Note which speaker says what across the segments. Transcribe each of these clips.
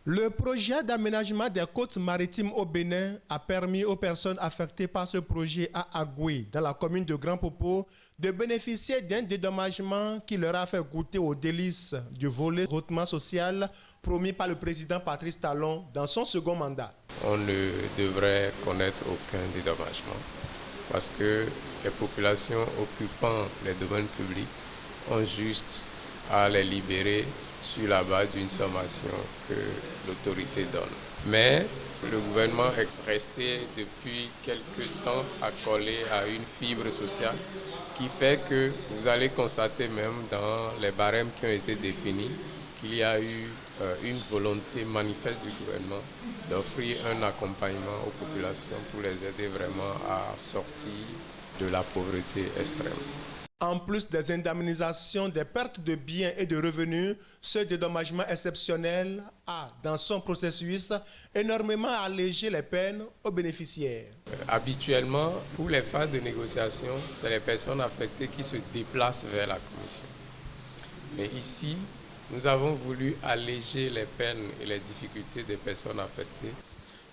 Speaker 1: Le projet d'aménagement des côtes maritimes au Bénin a permis aux personnes affectées par ce projet à Agoué, dans la commune de Grand Popo, de bénéficier d'un dédommagement qui leur a fait goûter aux délices du volet hautement social promis par le président Patrice Talon dans son second mandat.
Speaker 2: On ne devrait connaître aucun dédommagement parce que les populations occupant les domaines publics ont juste à les libérer sur la base d'une sommation que l'autorité donne. Mais le gouvernement est resté depuis quelque temps accolé à une fibre sociale qui fait que vous allez constater même dans les barèmes qui ont été définis qu'il y a eu une volonté manifeste du gouvernement d'offrir un accompagnement aux populations pour les aider vraiment à sortir de la pauvreté extrême.
Speaker 1: En plus des indemnisations des pertes de biens et de revenus, ce dédommagement exceptionnel a, dans son processus, énormément allégé les peines aux bénéficiaires.
Speaker 2: Habituellement, pour les phases de négociation, c'est les personnes affectées qui se déplacent vers la commission. Mais ici, nous avons voulu alléger les peines et les difficultés des personnes affectées.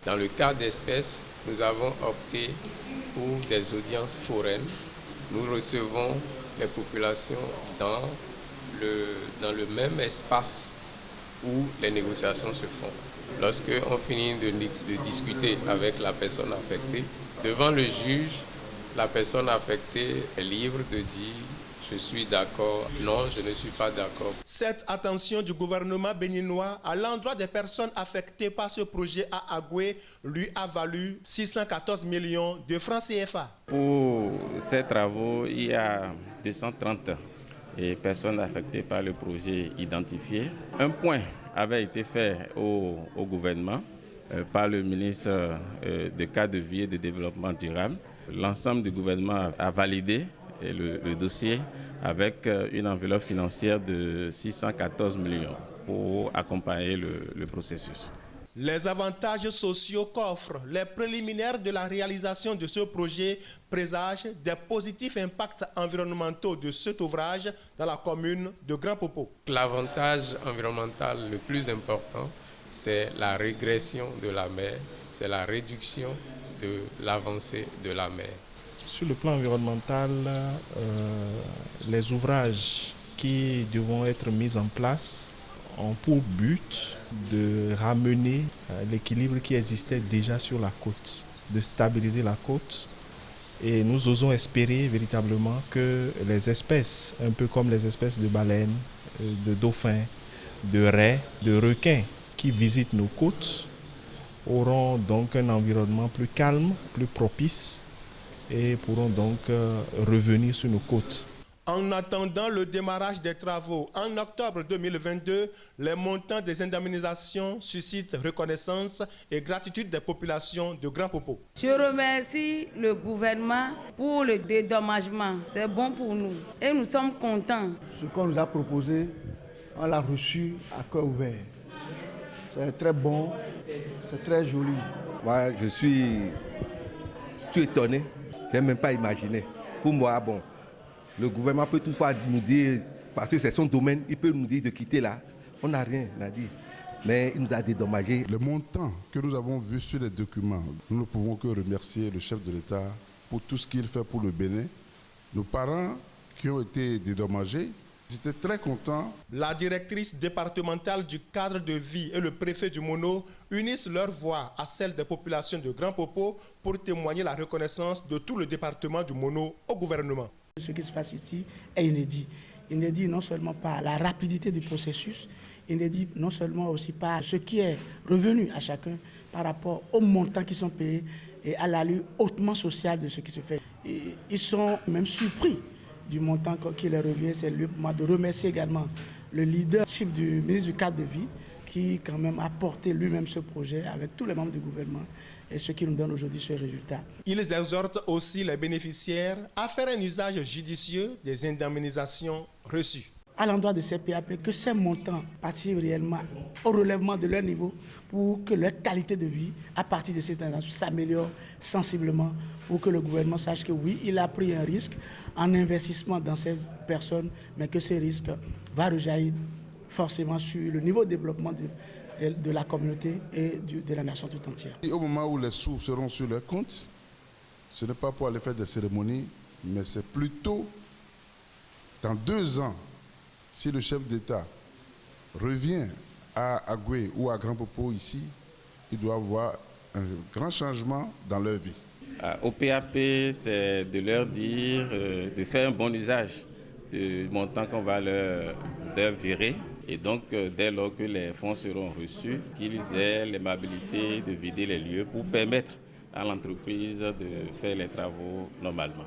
Speaker 2: Dans le cas d'espèces, nous avons opté pour des audiences foraines. Nous recevons les populations dans le même espace où les négociations se font. Lorsqu'on finit de discuter avec la personne affectée, devant le juge, la personne affectée est libre de dire « je suis d'accord », « non, je ne suis pas d'accord ».
Speaker 1: Cette attention du gouvernement béninois à l'endroit des personnes affectées par ce projet à Agoué lui a valu 614 millions de francs CFA.
Speaker 3: Pour ces travaux, il y a 230 personnes affectées par le projet identifié. Un point avait été fait au gouvernement par le ministre de Cadre de vie et de développement durable. L'ensemble du gouvernement a validé le dossier avec une enveloppe financière de 614 millions pour accompagner le processus.
Speaker 1: Les avantages sociaux qu'offrent les préliminaires de la réalisation de ce projet présagent des positifs impacts environnementaux de cet ouvrage dans la commune de Grand Popo.
Speaker 2: L'avantage environnemental le plus important, c'est la régression de la mer, c'est la réduction de l'avancée de la mer.
Speaker 4: Sur le plan environnemental, les ouvrages qui devront être mis en place ont pour but de ramener l'équilibre qui existait déjà sur la côte, de stabiliser la côte. Et nous osons espérer véritablement que les espèces, un peu comme les espèces de baleines, de dauphins, de raies, de requins qui visitent nos côtes, auront donc un environnement plus calme, plus propice et pourront donc revenir sur nos côtes.
Speaker 1: En attendant le démarrage des travaux en octobre 2022, les montants des indemnisations suscitent reconnaissance et gratitude des populations de Grand Popo.
Speaker 5: Je remercie le gouvernement pour le dédommagement. C'est bon pour nous et nous sommes contents.
Speaker 6: Ce qu'on nous a proposé, on l'a reçu à cœur ouvert. C'est très bon, c'est très joli.
Speaker 7: Moi, je suis étonné. Je n'ai même pas imaginé. Pour moi, bon, le gouvernement peut toutefois nous dire, parce que c'est son domaine, il peut nous dire de quitter là. On n'a rien à dire. Mais il nous a dédommagé.
Speaker 8: Le montant que nous avons vu sur les documents, nous ne pouvons que remercier le chef de l'État pour tout ce qu'il fait pour le Bénin. Nos parents qui ont été dédommagés, j'étais très content.
Speaker 1: La directrice départementale du cadre de vie et le préfet du Mono unissent leur voix à celle des populations de Grand Popo pour témoigner la reconnaissance de tout le département du Mono au gouvernement.
Speaker 9: Ce qui se passe ici est inédit. Inédit non seulement par la rapidité du processus, inédit non seulement aussi par ce qui est revenu à chacun par rapport aux montants qui sont payés et à l'allure hautement sociale de ce qui se fait. Et ils sont même surpris du montant qui leur revient. C'est lieu pour moi de remercier également le leadership du ministre du cadre de vie qui quand même a porté lui-même ce projet avec tous les membres du gouvernement et ce qui nous donne aujourd'hui ce résultat.
Speaker 1: Ils exhortent aussi les bénéficiaires à faire un usage judicieux des indemnisations reçues.
Speaker 9: À l'endroit de ces PAP, que ces montants participent réellement au relèvement de leur niveau pour que leur qualité de vie, à partir de cette indemnisation, s'améliore sensiblement pour que le gouvernement sache que oui, il a pris un risque en investissement dans ces personnes, mais que ce risque va rejaillir forcément sur le niveau de développement de la communauté et de la nation tout entière.
Speaker 8: Et au moment où les sous seront sur leur compte, ce n'est pas pour aller faire des cérémonies, mais c'est plutôt dans 2 ans, si le chef d'État revient à Agoué ou à Grand Popo ici, il doit avoir un grand changement dans leur vie.
Speaker 3: Au PAP, c'est de leur dire de faire un bon usage du montant qu'on va leur virer. Et donc, dès lors que les fonds seront reçus, qu'ils aient l'aimabilité de vider les lieux pour permettre à l'entreprise de faire les travaux normalement.